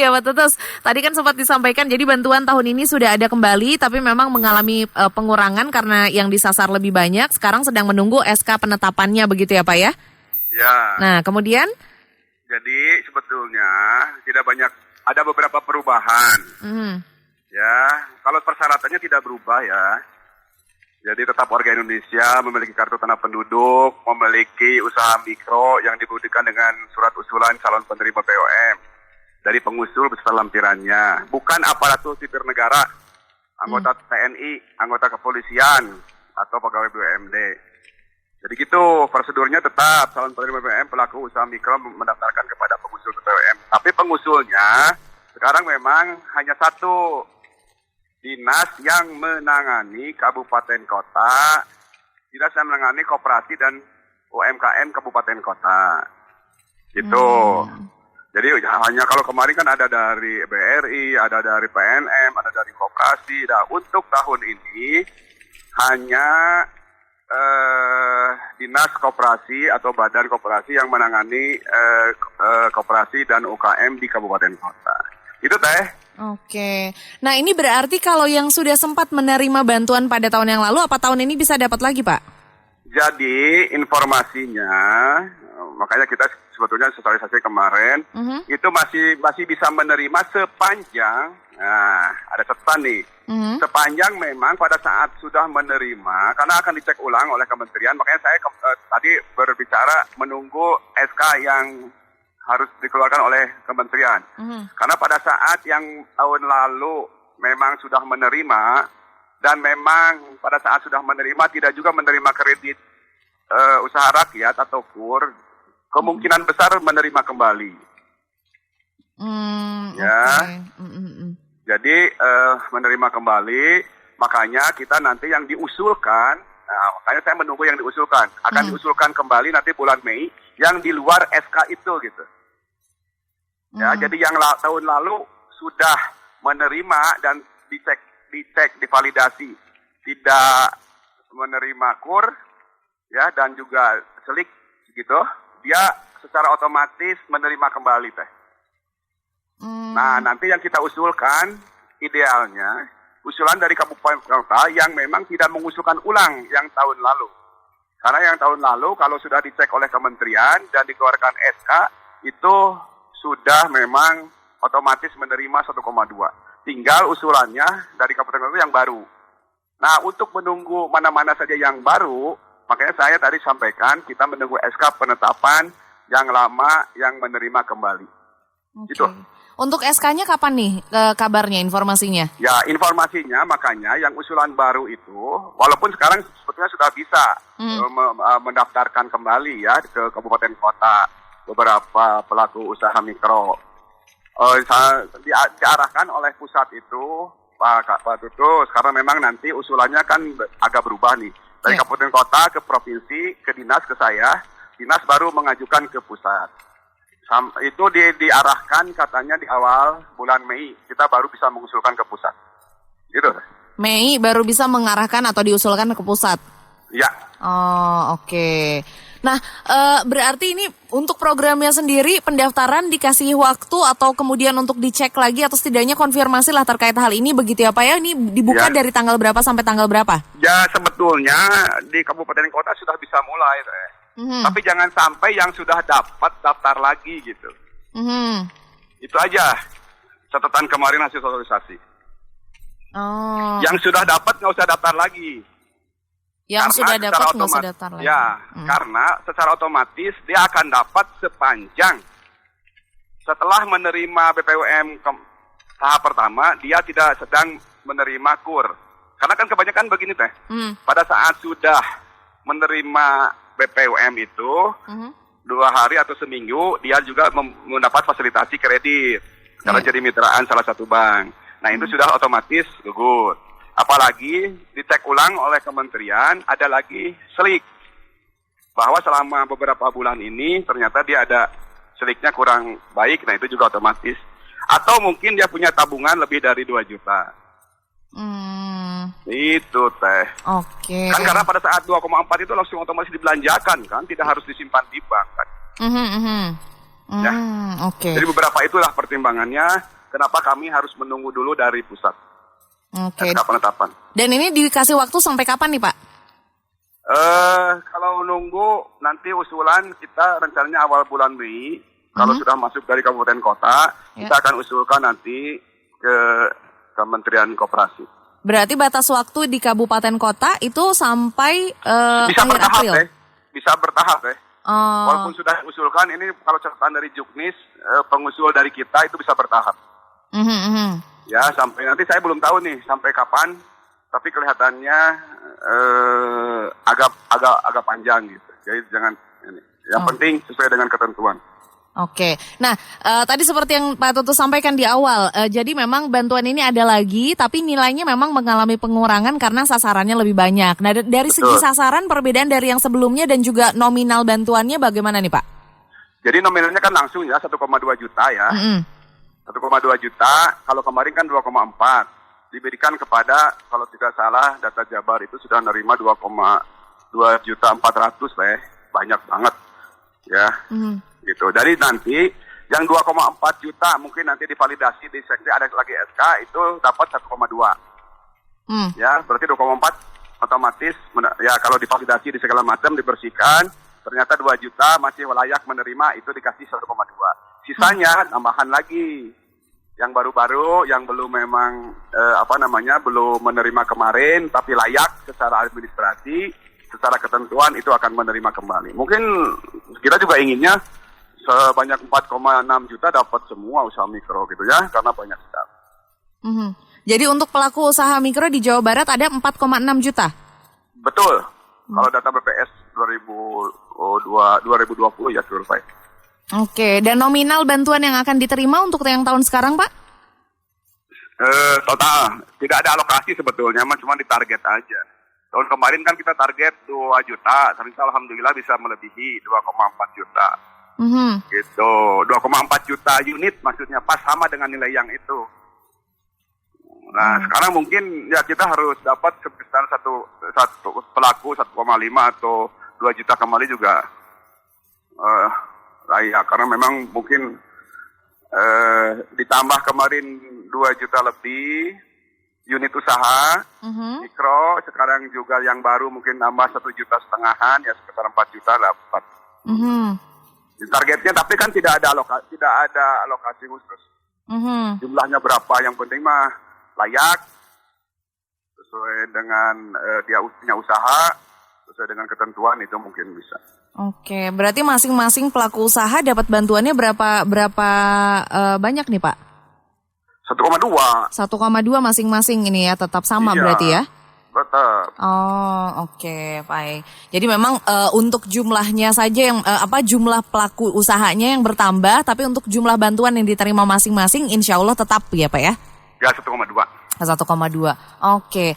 Ya betul, terus tadi kan sempat disampaikan jadi bantuan tahun ini sudah ada kembali tapi memang mengalami pengurangan karena yang disasar lebih banyak. Sekarang sedang menunggu SK penetapannya begitu ya Pak ya? Ya. Nah kemudian? Jadi sebetulnya tidak banyak, ada beberapa perubahan. Ya, kalau persyaratannya tidak berubah ya. Jadi tetap warga Indonesia memiliki kartu tanda penduduk, memiliki usaha mikro yang dibuktikan dengan surat usulan calon penerima BOM dari pengusul beserta lampirannya. Bukan aparatur sipil negara, anggota TNI, anggota kepolisian, atau pegawai BUMD. Jadi gitu, prosedurnya tetap calon penerima BOM pelaku usaha mikro mendaftarkan kepada pengusul BOM. Tapi pengusulnya sekarang memang hanya satu, dinas yang menangani kabupaten kota, dinas yang menangani koperasi dan UMKM kabupaten kota. Gitu. Jadi hanya kalau kemarin kan ada dari BRI, ada dari PNM, ada dari koperasi. Nah, untuk tahun ini hanya dinas koperasi atau badan koperasi yang menangani koperasi dan UKM di kabupaten kota. Itu teh. Oke, nah ini berarti kalau yang sudah sempat menerima bantuan pada tahun yang lalu, apa tahun ini bisa dapat lagi Pak? Jadi informasinya, makanya kita sebetulnya sosialisasi kemarin, itu masih bisa menerima sepanjang, nah ada catatan nih, sepanjang memang pada saat sudah menerima, karena akan dicek ulang oleh kementerian, makanya saya tadi berbicara menunggu SK yang harus dikeluarkan oleh kementerian. Karena pada saat yang tahun lalu memang sudah menerima, dan memang pada saat sudah menerima tidak juga menerima kredit usaha rakyat atau KUR, kemungkinan besar menerima kembali. Ya. Jadi menerima kembali, makanya kita nanti yang diusulkan, nah, makanya saya menunggu yang diusulkan, akan diusulkan kembali nanti bulan Mei yang di luar SK itu gitu. Ya, jadi yang tahun lalu sudah menerima dan dicek, divalidasi, tidak menerima KUR, ya, dan juga selik, gitu, dia secara otomatis menerima kembali teh. Nah, nanti yang kita usulkan, idealnya, usulan dari kabupaten kota yang memang tidak mengusulkan ulang yang tahun lalu. Karena yang tahun lalu kalau sudah dicek oleh kementerian dan dikeluarkan SK, itu sudah memang otomatis menerima 1,2. Tinggal usulannya dari kabupaten kota yang baru. Nah, untuk menunggu mana-mana saja yang baru, makanya saya tadi sampaikan kita menunggu SK penetapan yang lama yang menerima kembali. Gitu. Untuk SK-nya kapan nih kabarnya, informasinya? Ya, informasinya makanya yang usulan baru itu, walaupun sekarang sebetulnya sudah bisa mendaftarkan kembali ya ke kabupaten kota, beberapa pelaku usaha mikro. Diarahkan oleh pusat itu, Pak Tutus, karena memang nanti usulannya kan agak berubah nih. Dari kabupaten kota ke provinsi, ke dinas, ke saya, dinas baru mengajukan ke pusat. Itu diarahkan katanya di awal bulan Mei, kita baru bisa mengusulkan ke pusat. Gitu. Mei baru bisa mengarahkan atau diusulkan ke pusat? Ya. Oh, oke. Nah, berarti ini untuk programnya sendiri pendaftaran dikasih waktu atau kemudian untuk dicek lagi atau setidaknya konfirmasi lah terkait hal ini begitu ya Pak ya? Ini dibuka dari tanggal berapa sampai tanggal berapa? Ya, sebetulnya di kabupaten kota sudah bisa mulai. Tapi jangan sampai yang sudah dapat daftar lagi gitu. Itu aja catatan kemarin hasil sosialisasi. Oh. Yang sudah dapat nggak usah daftar lagi. Yang sudah dapat nggak usah daftar lagi. Ya, karena secara otomatis dia akan dapat sepanjang setelah menerima BPUM tahap pertama, dia tidak sedang menerima KUR. Karena kan kebanyakan begini teh, pada saat sudah menerima BPUM itu, 2 hari atau seminggu, dia juga mendapat fasilitasi kredit. Karena jadi mitraan salah satu bank. Nah itu sudah otomatis gugur. Apalagi dicek ulang oleh kementerian, ada lagi selik. Bahwa selama beberapa bulan ini ternyata dia ada seliknya kurang baik, nah itu juga otomatis. Atau mungkin dia punya tabungan lebih dari 2 juta. Itu teh. Oke. Kan karena pada saat 2,4 itu langsung otomatis dibelanjakan kan, tidak harus disimpan di bank kan. Ya. Oke. Jadi beberapa itulah pertimbangannya kenapa kami harus menunggu dulu dari pusat. Oke. SK penetapan. Dan ini dikasih waktu sampai kapan nih Pak? Kalau nunggu nanti usulan kita rencananya awal bulan Mei. Kalau sudah masuk dari kabupaten kota, kita akan usulkan nanti ke Kementerian Koperasi. Berarti batas waktu di kabupaten kota itu sampai bisa akhir bertahap April? Bisa bertahap Walaupun sudah diusulkan, ini kalau catatan dari Juknis, pengusul dari kita itu bisa bertahap. Ya, sampai nanti saya belum tahu nih sampai kapan, tapi kelihatannya agak panjang gitu. Jadi jangan ini. Yang penting sesuai dengan ketentuan. Oke, nah tadi seperti yang Pak Tutut sampaikan di awal, jadi memang bantuan ini ada lagi, tapi nilainya memang mengalami pengurangan karena sasarannya lebih banyak. Nah dari segi sasaran perbedaan dari yang sebelumnya dan juga nominal bantuannya bagaimana nih Pak? Jadi nominalnya kan langsung ya 1,2 juta ya, 1,2 juta, kalau kemarin kan 2,4, diberikan kepada kalau tidak salah data Jabar itu sudah menerima 2,2 juta 400 banyak banget ya. Gitu. Dari nanti yang 2,4 juta mungkin nanti divalidasi di seksi ada lagi SK itu dapat 1,2. Ya, berarti 2,4 otomatis ya kalau divalidasi di segala macam dibersihkan ternyata 2 juta masih layak menerima itu dikasih 1,2. Sisanya tambahan lagi yang baru-baru yang belum memang belum menerima kemarin tapi layak secara administrasi, secara ketentuan itu akan menerima kembali. Mungkin kita juga inginnya sebanyak 4,6 juta dapat semua usaha mikro gitu ya, karena banyak sekali. Jadi untuk pelaku usaha mikro di Jawa Barat ada 4,6 juta? Betul. Kalau data BPS 2020 ya survei. Oke, dan nominal bantuan yang akan diterima untuk yang tahun sekarang Pak? Total, tidak ada alokasi sebetulnya, cuma ditarget aja. Tahun kemarin kan kita target 2 juta, ternyata alhamdulillah bisa melebihi 2,4 juta. Gitu, 2,4 juta unit maksudnya pas sama dengan nilai yang itu. Nah, sekarang mungkin ya kita harus dapat sebesar satu pelaku 1,5 atau 2 juta kembali juga layak. Karena memang mungkin ditambah kemarin 2 juta lebih unit usaha mikro, sekarang juga yang baru mungkin nambah 1,5 juta ya sekitar 4 juta dapat. Targetnya tapi kan tidak ada alokasi khusus. Jumlahnya berapa yang penting mah layak sesuai dengan dia punya usaha, sesuai dengan ketentuan itu mungkin bisa. Oke, berarti masing-masing pelaku usaha dapat bantuannya berapa banyak nih Pak? 1,2. 1,2 masing-masing ini ya, tetap sama berarti ya? Tetap. Oh, oke, baik. Jadi memang untuk jumlahnya saja yang jumlah pelaku usahanya yang bertambah, tapi untuk jumlah bantuan yang diterima masing-masing insya Allah tetap ya Pak ya? Ya 1,2. 1,2. Oke.